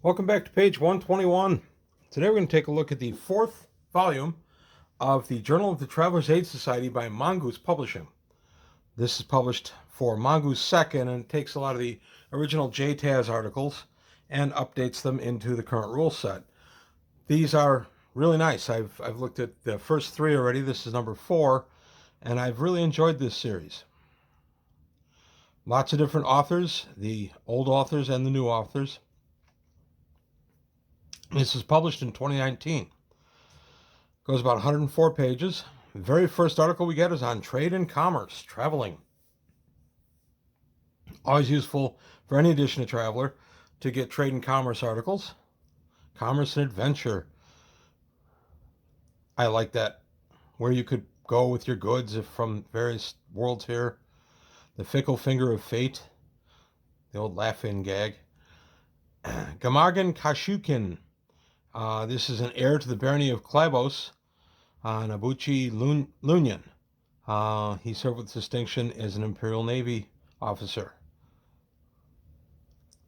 Welcome back to page 121. Today we're going to take a look at the fourth volume of the Journal of the Traveler's Aid Society by Mongoose Publishing. This is published for Mongoose second, and it takes a lot of the original JTAS articles and updates them into the current rule set. These are really nice. I've looked at the first three already. This is number 4, and I've really enjoyed this series. Lots of different authors, the old authors and the new authors. This is published in 2019. Goes about 104 pages. The very first article we get is on trade and commerce, traveling. Always useful for any edition of Traveler to get trade and commerce articles. Commerce and adventure. I like that. Where you could go with your goods from various worlds here. The fickle finger of fate. The old laugh-in gag. Gamagan Kashukin. This is an heir to the barony of Klabos, Nabuchi Lunyan. He served with distinction as an Imperial Navy officer.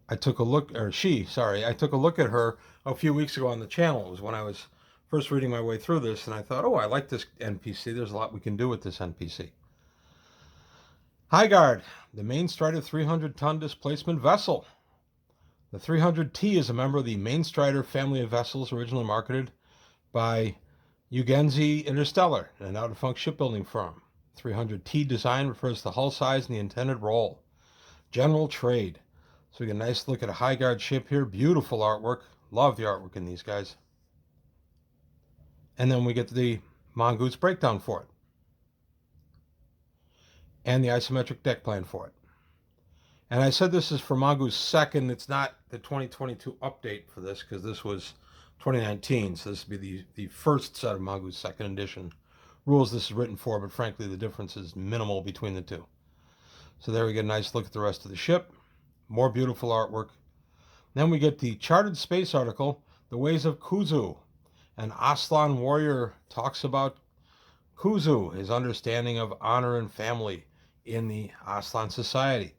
I took a look at her a few weeks ago on the channel. It was when I was first reading my way through this, and I thought, oh, I like this NPC. There's a lot we can do with this NPC. Highguard, the main Strider 300-ton displacement vessel. The 300T is a member of the Main Strider family of vessels originally marketed by Ugenzi Interstellar, an now-defunct shipbuilding firm. 300T design refers to the hull size and the intended role. General trade. So we get a nice look at a Highguard ship here. Beautiful artwork. Love the artwork in these guys. And then we get the Mongoose breakdown for it. And the isometric deck plan for it. And I said this is for Mongoose second. It's not the 2022 update for this because this was 2019. So this would be the first set of Mongoose second edition rules this is written for, but frankly the difference is minimal between the two. So there we get a nice look at the rest of the ship. More beautiful artwork. Then we get the charted space article, The Ways of Kuzu. An Aslan warrior talks about Kuzu, his understanding of honor and family in the Aslan society.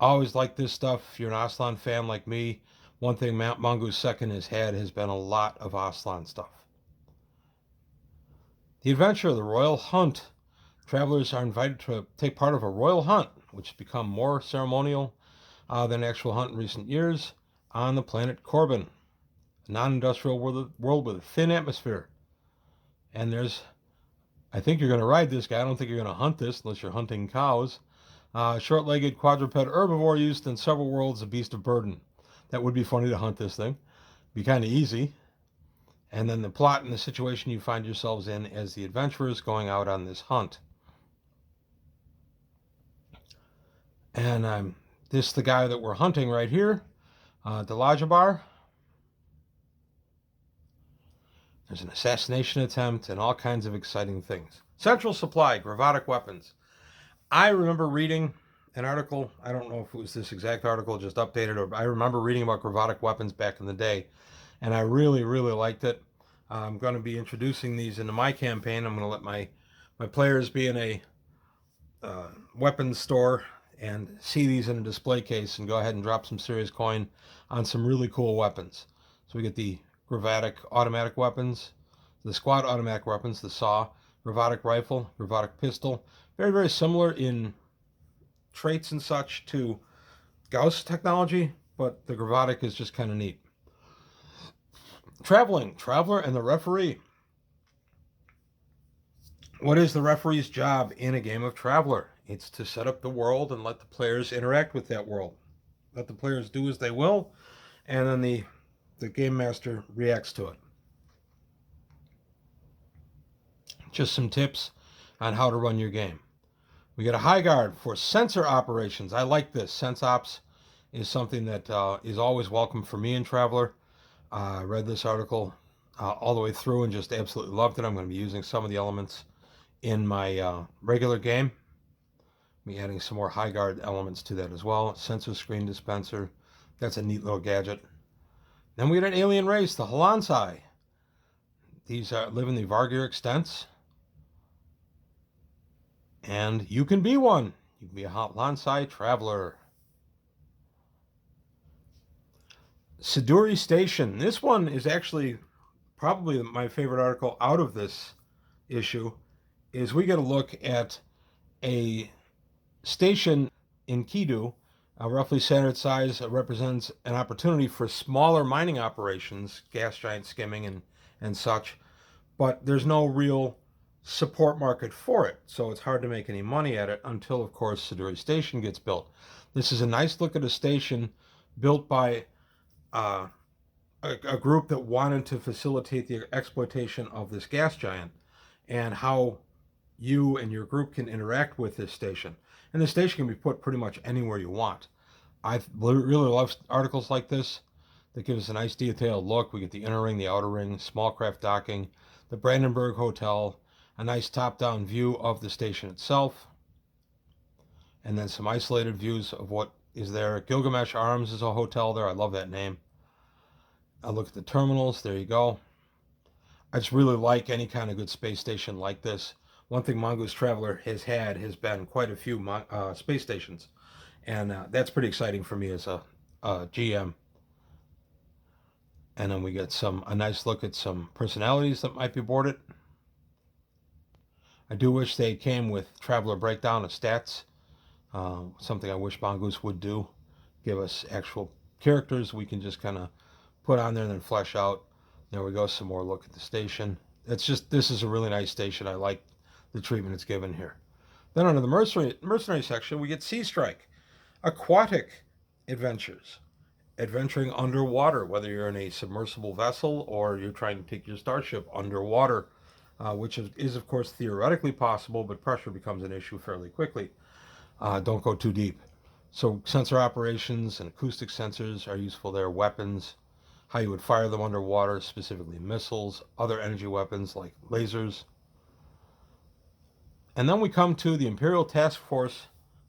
Always like this stuff. If you're an Aslan fan like me, one thing Mongoose second has had has been a lot of Aslan stuff. The adventure of the Royal Hunt. Travelers are invited to take part of a royal hunt, which has become more ceremonial than actual hunt in recent years, on the planet Corbin, a non-industrial world with a thin atmosphere. And I think you're going to ride this guy. I don't think you're going to hunt this unless you're hunting cows. Short-legged quadruped herbivore used in several worlds, a beast of burden. That would be funny to hunt this thing. Be kind of easy. And then the plot and the situation you find yourselves in as the adventurers going out on this hunt. And this is the guy that we're hunting right here, Delajabar. There's an assassination attempt and all kinds of exciting things. Central Supply, Gravotic Weapons. I remember reading an article, I don't know if it was this exact article, just updated, or I remember reading about Gravotic Weapons back in the day, and I really, really liked it. I'm going to be introducing these into my campaign. I'm going to let my players be in a weapons store and see these in a display case and go ahead and drop some serious coin on some really cool weapons. So we get the Gravotic automatic weapons, the squad automatic weapons, the saw, Gravotic rifle, Gravotic pistol. Very, very similar in traits and such to Gauss technology, but the Gravotic is just kind of neat. Traveler and the referee. What is the referee's job in a game of Traveler? It's to set up the world and let the players interact with that world. Let the players do as they will, and then the game master reacts to it. Just some tips on how to run your game. We get a Highguard for sensor operations. I like this. Sense Ops is something that is always welcome for me in Traveler. I read this article all the way through and just absolutely loved it. I'm going to be using some of the elements in my regular game. Be adding some more Highguard elements to that as well. Sensor screen dispenser. That's a neat little gadget. Then we get an alien race, the Halansai. These live in the Vargir extents. And you can be one. You can be a Halansai traveler. Siduri Station. This one is actually probably my favorite article out of this issue. Is we get a look at a station in Kidu, roughly standard size, represents an opportunity for smaller mining operations, gas giant skimming and such, but there's no real support market for it, so it's hard to make any money at it until, of course, Siduri Station gets built. This is a nice look at a station built by uh, a group that wanted to facilitate the exploitation of this gas giant and how you and your group can interact with this station. And the station can be put pretty much anywhere you want. I really love articles like this that give us a nice detailed look. We get the inner ring, the outer ring, small craft docking, the Brandenburg Hotel, a nice top-down view of the station itself, and then some isolated views of what is there. Gilgamesh Arms is a hotel there. I love that name. I look at the terminals. There you go. I just really like any kind of good space station like this. One thing Mongoose Traveler has been quite a few space stations, and that's pretty exciting for me as a GM. And then we get a nice look at some personalities that might be aboard it. I do wish they came with Traveler breakdown of stats, something I wish Mongoose would do. Give us actual characters we can just kind of put on there and then flesh out. There we go, some more look at the station. This is a really nice station. I like the treatment it's given here. Then under the mercenary section, we get Sea Strike, aquatic adventures, adventuring underwater, whether you're in a submersible vessel or you're trying to take your starship underwater, which is of course theoretically possible, but pressure becomes an issue fairly quickly. Don't go too deep. So sensor operations and acoustic sensors are useful there. Weapons, how you would fire them underwater, specifically missiles, other energy weapons like lasers. And then we come to the Imperial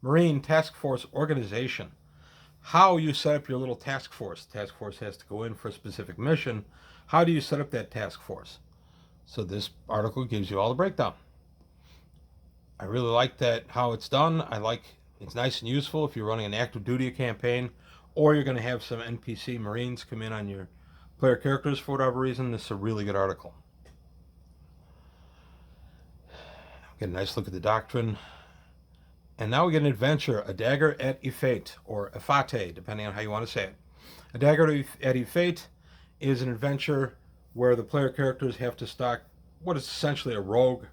Marine Task Force Organization. How you set up your little task force. The task force has to go in for a specific mission. How do you set up that task force? So this article gives you all the breakdown. I really like that, how it's done. It's nice and useful if you're running an active duty campaign, or you're going to have some NPC Marines come in on your player characters for whatever reason. This is a really good article. Get a nice look at the doctrine. And now we get an adventure, A Dagger at Ifate, or Ifate, depending on how you want to say it. A Dagger at Ifate is an adventure where the player characters have to stock what is essentially a rogue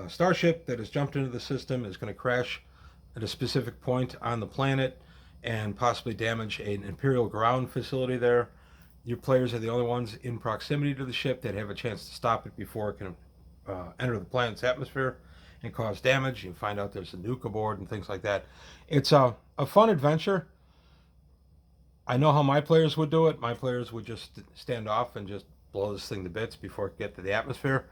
starship that has jumped into the system, is going to crash at a specific point on the planet and possibly damage an Imperial ground facility there. Your players are the only ones in proximity to the ship that have a chance to stop it before it can enter the planet's atmosphere and cause damage. You find out there's a nuke aboard and things like that. It's a fun adventure. I know how my players would do it. My players would just stand off and just blow this thing to bits before it get to the atmosphere.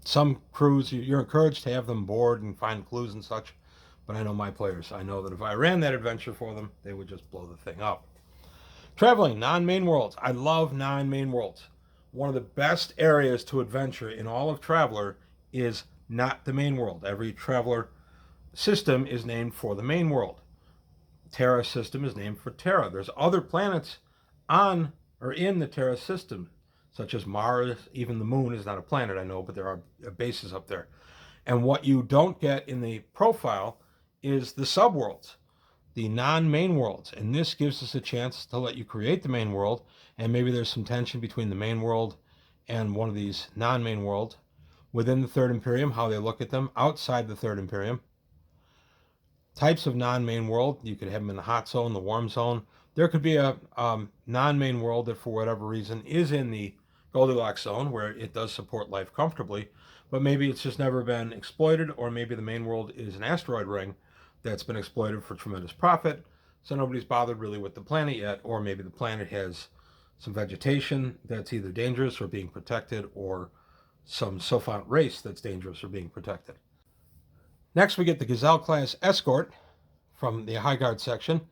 Some crews, you're encouraged to have them board and find clues and such, but I know my players. I know that if I ran that adventure for them, they would just blow the thing up. Traveling, non-main worlds. I love non-main worlds. One of the best areas to adventure in all of Traveler is not the main world. Every Traveler system is named for the main world. Terra system is named for Terra. There's other planets on or in the Terra system, such as Mars. Even the moon is not a planet, I know, but there are bases up there. And what you don't get in the profile is the subworlds, the non-main worlds. And this gives us a chance to let you create the main world, and maybe there's some tension between the main world and one of these non-main worlds within the Third Imperium, how they look at them outside the Third Imperium. Types of non-main world, you could have them in the hot zone, the warm zone. There could be a non-main world that for whatever reason is in the Goldilocks zone where it does support life comfortably, but maybe it's just never been exploited, or maybe the main world is an asteroid ring that's been exploited for tremendous profit, so nobody's bothered really with the planet yet, or maybe the planet has some vegetation that's either dangerous or being protected, or some Sophont race that's dangerous or being protected. Next, we get the Gazelle class escort from the High Guard section.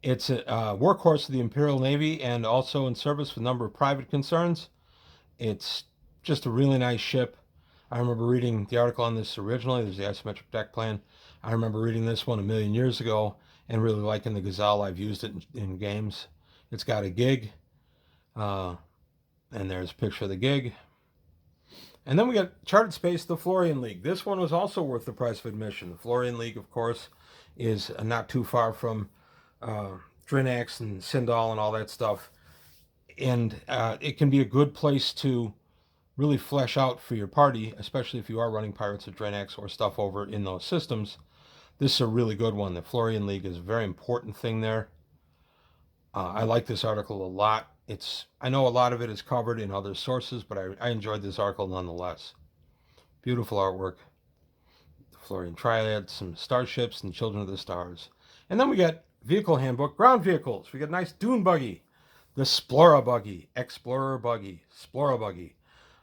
It's a workhorse of the Imperial Navy and also in service with a number of private concerns. It's just a really nice ship. I remember reading the article on this originally. There's the isometric deck plan. I remember reading this one a million years ago and really liking the Gazelle. I've used it in games. It's got a gig, and there's a picture of the gig. And then we got Charted Space, the Florian League. This one was also worth the price of admission. The Florian League, of course, is not too far from Drinax and Sindal and all that stuff. And it can be a good place to really flesh out for your party, especially if you are running Pirates or Drinax or stuff over in those systems. This is a really good one. The Florian League is a very important thing there. I like this article a lot. I know a lot of it is covered in other sources, but I enjoyed this article nonetheless. Beautiful artwork. The Florian Triad, some starships and Children of the Stars. And then we got Vehicle Handbook, ground vehicles. We got a nice dune buggy, the Explora buggy, Explorer buggy, Explora buggy.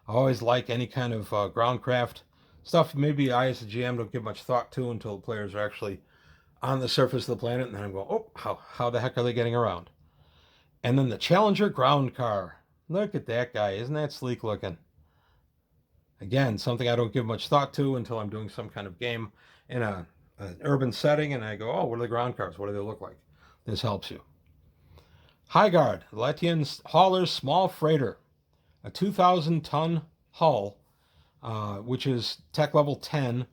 I always like any kind of groundcraft stuff. Maybe I, as a GM, don't give much thought to until the players are actually on the surface of the planet, and then I'm going, oh, how the heck are they getting around? And then the Challenger ground car. Look at that guy. Isn't that sleek looking? Again, something I don't give much thought to until I'm doing some kind of game in an urban setting, and I go, oh, what are the ground cars? What do they look like? This helps you. Highguard, Latvian hauler's small freighter. A 2,000-ton hull, which is tech level 10,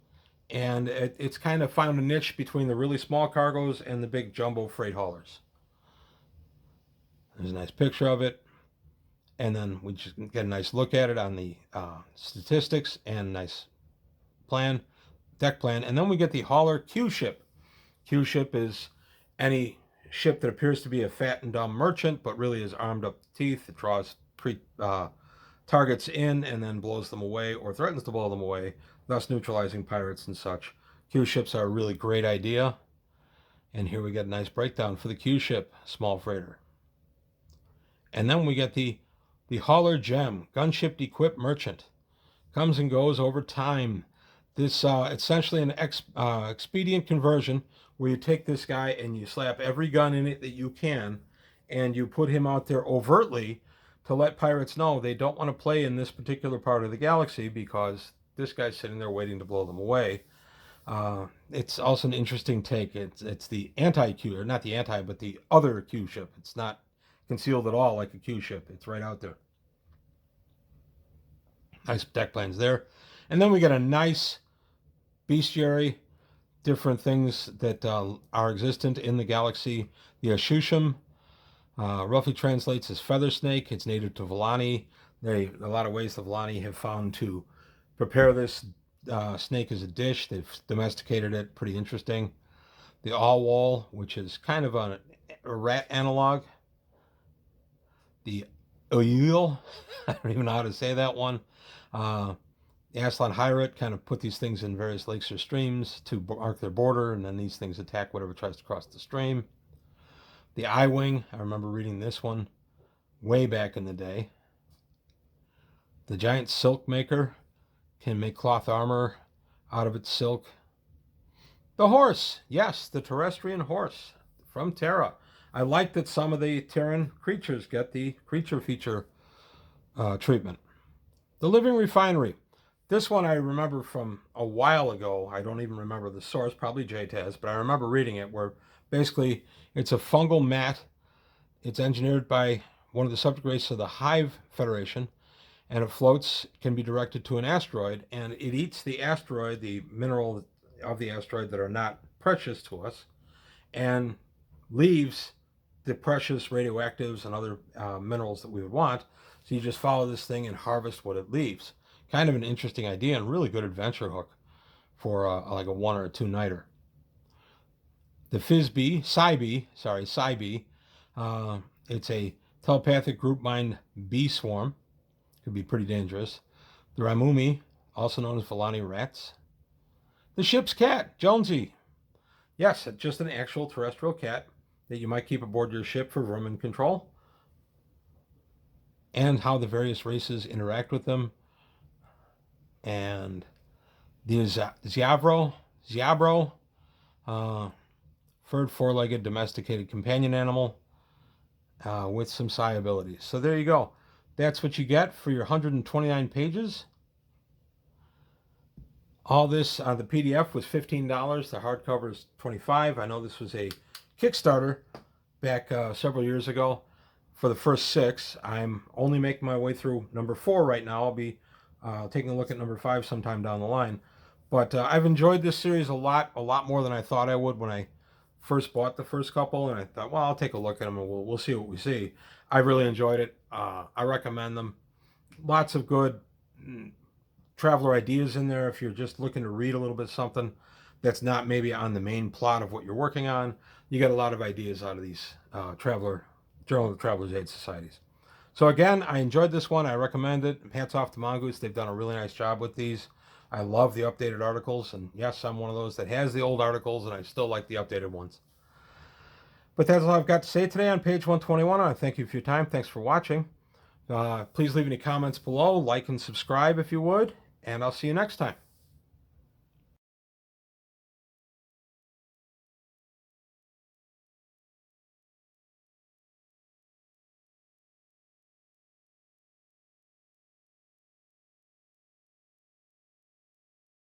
and it's kind of found a niche between the really small cargoes and the big jumbo freight haulers. There's a nice picture of it, and then we just get a nice look at it on the statistics and nice deck plan, and then we get the hauler Q ship. Q ship is any ship that appears to be a fat and dumb merchant, but really is armed up to teeth. It draws targets in and then blows them away or threatens to blow them away, thus neutralizing pirates and such. Q ships are a really great idea. And here we get a nice breakdown for the Q ship, small freighter. And then we get the hauler gem, gunship equipped merchant. Comes and goes over time. This essentially an expedient conversion where you take this guy and you slap every gun in it that you can, and you put him out there overtly to let pirates know they don't want to play in this particular part of the galaxy because this guy's sitting there waiting to blow them away. It's also an interesting take. It's the anti-Q, or not the anti, but the other Q ship. It's not concealed at all like a Q ship. It's right out there. Nice deck plans there. And then we get a nice bestiary, different things that are existent in the galaxy. The Ashusham roughly translates as feather snake. It's native to Volani. A lot of ways the Volani have found to prepare this snake as a dish. They've domesticated it. Pretty interesting. The Allwall, which is kind of a rat analog. The Oyul, I don't even know how to say that one. The Aslan Hyrat kind of put these things in various lakes or streams to mark their border, and then these things attack whatever tries to cross the stream. The I-Wing, I remember reading this one way back in the day. The giant silk maker can make cloth armor out of its silk. The horse, yes, the terrestrian horse from Terra. I like that some of the Terran creatures get the creature feature treatment. The living refinery. This one I remember from a while ago. I don't even remember the source, probably JTAS, but I remember reading it where basically it's a fungal mat. It's engineered by one of the subject races of the Hive Federation, and it floats, can be directed to an asteroid, and it eats the asteroid, the mineral of the asteroid that are not precious to us, and leaves the precious radioactives and other minerals that we would want. So you just follow this thing and harvest what it leaves. Kind of an interesting idea and really good adventure hook for like a 1 or a 2 nighter. The Psy-Bee, it's a telepathic group mind bee swarm. Could be pretty dangerous. The Ramumi, also known as Volani rats. The ship's cat, Jonesy. Yes, just an actual terrestrial cat that you might keep aboard your ship for vermin control, and how the various races interact with them. And the Ziabro, furred, four-legged, domesticated companion animal with some psi abilities. So there you go. That's what you get for your 129 pages. All this on the PDF was $15. The hardcover is $25. I know this was a Kickstarter back several years ago for the first 6. I'm only making my way through number 4 right now. I'll be taking a look at number 5 sometime down the line. But I've enjoyed this series a lot more than I thought I would when I first bought the first couple. And I thought, well, I'll take a look at them and we'll see what we see. I really enjoyed it. I recommend them. Lots of good traveler ideas in there if you're just looking to read a little bit something that's not maybe on the main plot of what you're working on. You get a lot of ideas out of these Journal of the Traveler's Aid Societies. So again, I enjoyed this one. I recommend it. Hats off to Mongoose. They've done a really nice job with these. I love the updated articles, and yes, I'm one of those that has the old articles, and I still like the updated ones. But that's all I've got to say today on page 121. I thank you for your time. Thanks for watching. Please leave any comments below, like and subscribe if you would, and I'll see you next time.